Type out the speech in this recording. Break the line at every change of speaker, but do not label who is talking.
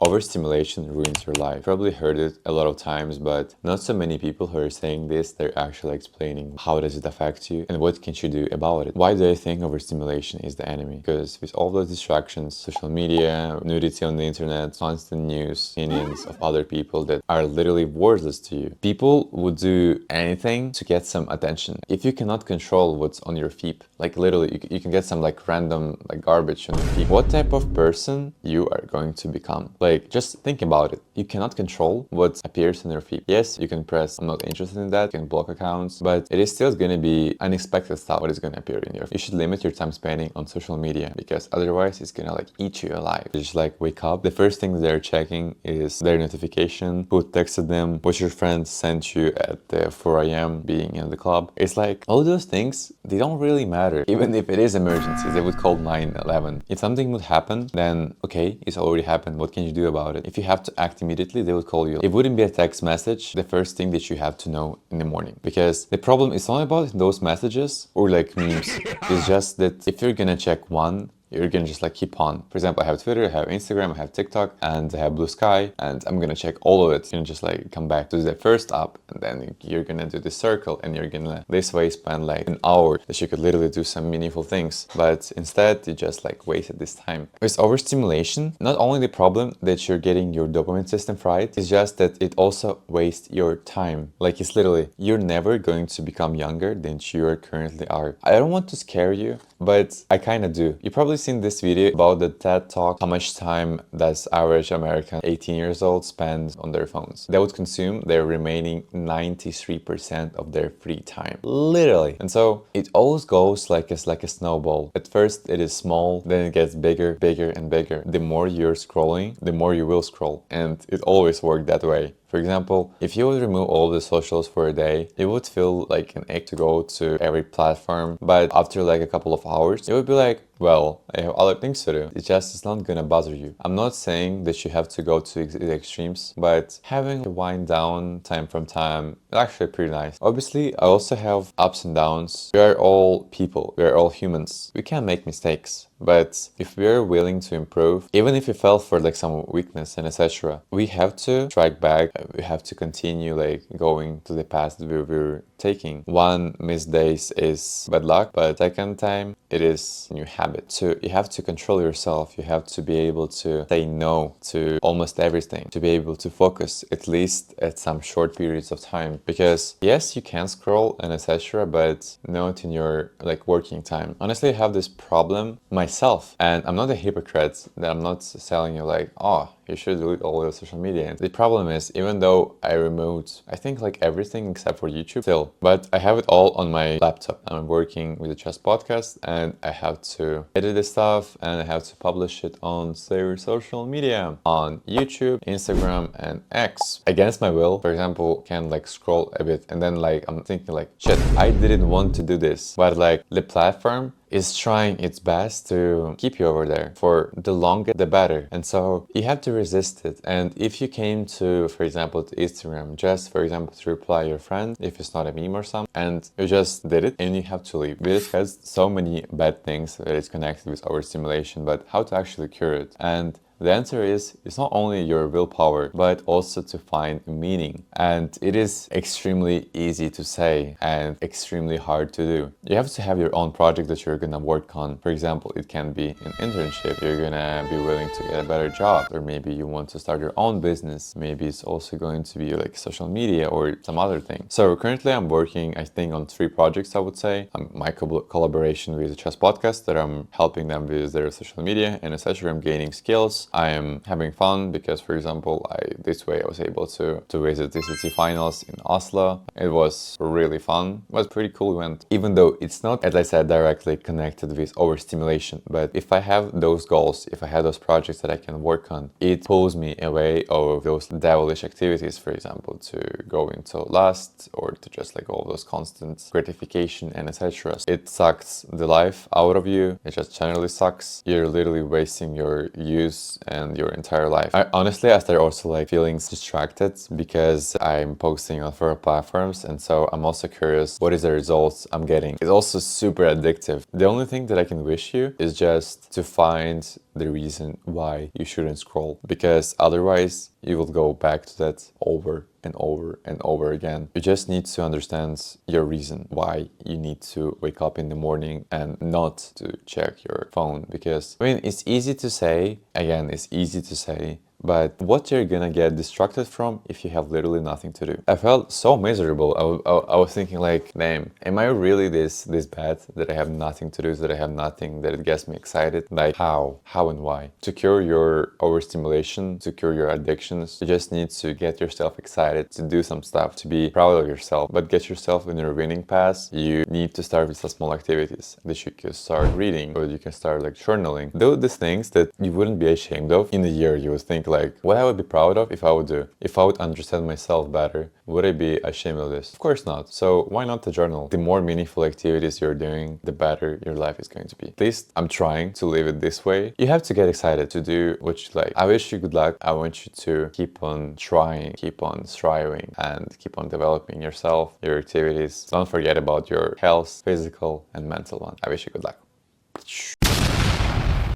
Overstimulation ruins your life. Probably heard it a lot of times, but not so many people who are saying this, they're actually explaining how does it affect you and what can you do about it. Why do I think overstimulation is the enemy? Because with all those distractions, social media, nudity on the internet, constant news, opinions of other people that are literally worthless to you, people would do anything to get some attention. If you cannot control what's on your feed, like literally you can get some like random like garbage on your feed, what type of person you are going to become? Like, just think about it. You cannot control what appears in your feed. Yes, you can press I'm not interested in that, you can block accounts, but it is still going to be unexpected stuff what is going to appear in your feed. You should limit your time spending on social media because otherwise it's going to like eat you alive. You just like wake up, the first thing they're checking is their notification, who texted them, what your friends sent you at 4 a.m. being in the club. It's like all those things, they don't really matter. Even if it is emergencies, they would call 911. If something would happen, then okay, it's already happened. What can you do about it? If you have to act immediately, they would call you. It wouldn't be a text message, the first thing that you have to know in the morning. Because the problem is not about those messages or like memes. It's just that if you're gonna check one, you're gonna just like keep on. For example, I have Twitter, I have Instagram, I have TikTok, and I have Blue Sky, and I'm gonna check all of it. You're gonna just like come back to the first app, and then you're gonna do the circle, and you're gonna this way spend like an hour that you could literally do some meaningful things. But instead, you just like wasted this time. With overstimulation, not only the problem that you're getting your dopamine system fried, it's just that it also wastes your time. Like it's literally, you're never going to become younger than you currently are. I don't want to scare you, but I kind of do. You probably seen this video about the TED Talk, how much time does average American 18 years old spend on their phones. They would consume their remaining 93% of their free time. Literally. And so it always goes like it's like a snowball. At first it is small, then it gets bigger, bigger and bigger. The more you're scrolling, the more you will scroll. And it always worked that way. For example, if you would remove all the socials for a day, it would feel like an ache to go to every platform. But after like a couple of hours, it would be like, well, I have other things to do. It's not gonna bother you. I'm not saying that you have to go to the extremes, but having a wind down time from time is actually pretty nice. Obviously, I also have ups and downs. We are all people. We are all humans. We can make mistakes. But if we are willing to improve, even if we fell for like some weakness and etc., we have to strike back. We have to continue like going to the path that we're taking. One missed days is bad luck, but second time it is new habit. So you have to control yourself. You have to be able to say no to almost everything, to be able to focus at least at some short periods of time. Because yes, you can scroll and etc., but not in your like working time. Honestly, I have this problem myself, and I'm not a hypocrite that I'm not telling you like, oh, you should delete all your social media. The problem is, even though I removed, I think like everything except for YouTube still, but I have it all on my laptop. I'm working with the Chess podcast and I have to edit the stuff and I have to publish it on their social media, on YouTube, Instagram and X. Against my will, for example, can like scroll a bit and then like I'm thinking like, shit, I didn't want to do this, but like the platform is trying its best to keep you over there for the longer the better, and so you have to resist it. And if you came to, for example, to Instagram just for example to reply your friend if it's not a meme or something, and you just did it and you have to leave. We discussed so many bad things that is connected with overstimulation, but how to actually cure it. And the answer is, it's not only your willpower, but also to find meaning. And it is extremely easy to say and extremely hard to do. You have to have your own project that you're gonna work on. For example, it can be an internship. You're gonna be willing to get a better job, or maybe you want to start your own business. Maybe it's also going to be like social media or some other thing. So currently I'm working, I think, on 3 projects, I would say. My collaboration with the Chess podcast that I'm helping them with their social media, and essentially I'm gaining skills. I am having fun because, for example, this way I was able to visit the city finals in Oslo. It was really fun. It was pretty cool event. Even though it's not, as I said, directly connected with overstimulation, but if I have those goals, if I have those projects that I can work on, it pulls me away of those devilish activities, for example, to go into lust or to just like all those constant gratification and etc. It sucks the life out of you. It just generally sucks. You're literally wasting your youth goals and your entire life. Honestly, I started also like feeling distracted because I'm posting on several platforms, and so I'm also curious what is the results I'm getting. It's also super addictive. The only thing that I can wish you is just to find the reason why you shouldn't scroll, because otherwise you will go back to that over and over and over again. You just need to understand your reason why you need to wake up in the morning and not to check your phone. Because, I mean, it's easy to say, again, it's easy to say, but what you're gonna get distracted from if you have literally nothing to do. I felt so miserable. I was thinking like, damn, am I really this bad that I have nothing to do, that I have nothing that it gets me excited? Like how and why? To cure your overstimulation, to cure your addictions, you just need to get yourself excited, to do some stuff, to be proud of yourself. But get yourself in your winning path, you need to start with some small activities that you can start reading, or you can start like journaling. Do these things that you wouldn't be ashamed of. In a year you would think like, what I would be proud of if I would do. If I would understand myself better, would I be ashamed of this? Of course not. So why not the journal? The more meaningful activities you're doing, the better your life is going to be. At least I'm trying to live it this way. You have to get excited to do what you like. I wish you good luck. I want you to keep on trying, keep on striving, and keep on developing yourself, your activities. Don't forget about your health, physical and mental one. I wish you good luck.